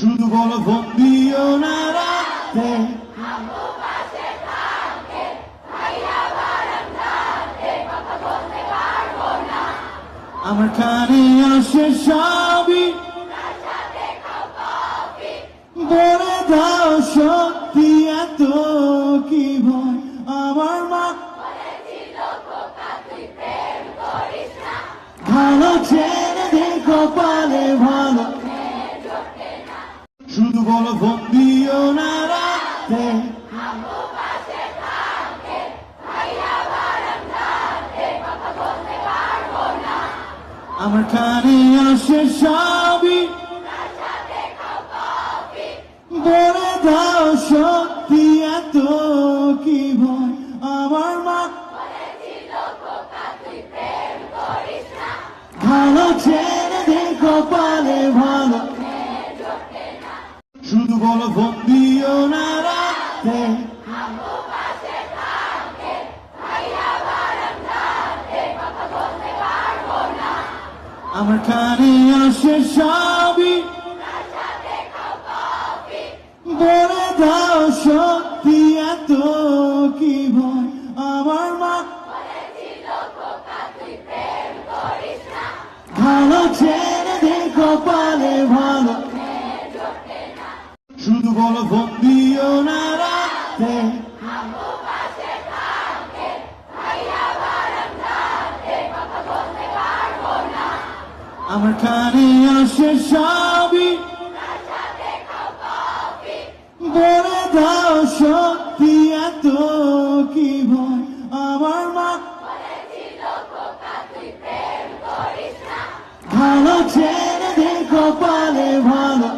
শুধু বলো ফোন দিও না রাতে, আমার কানে আসে সবই, বলে দাও সত্যি এত কি ভয় আমার মা ভালো ছেড়ে দেখো পালে ভালো, শুধু বলো ফোন দিও না রাতে, আমার কানে আসে সবই, বলে দাও সত্যি এত কি ভয় আমার মা ভালো ছেড়ে দেখো পালে ভালো, শুধু বলো ফোন দিও না রাতে, আমার কানে আসে সবই, বলে দাও সত্যি এত কি ভয় আমার মা ভালো ছেড়ে দেখো পালে ভালো, শুধু বলো ফোন দিও না রাতে, আমার কানে আসে সবই, বলে দাও সত্যি এত কি ভয় আমার মা ভালো ছেড়ে দেখো পালে ভালো,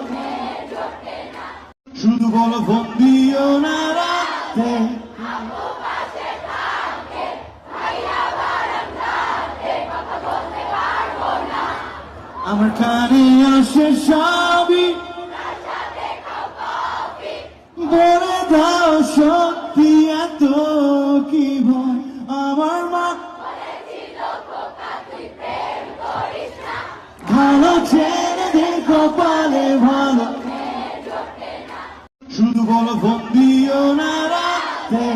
শুধু বলো ফোন দিও না রাতে, আমার কানে আসে সবই, বলে দাও সত্যি এত কি ভয় আমার মা ভালো ছেড়ে দেখো পালে ভালো, শুধু বলো ফোন দিও না রাতে,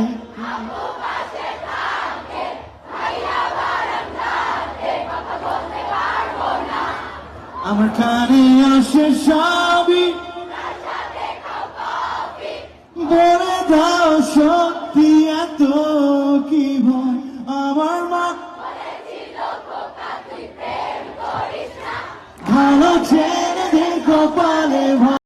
আমার কানে আসে সবই, বলে দাও সত্যি এত কি ভয় আমার মা ভালো ছেড়ে দেখো পালে ভালো।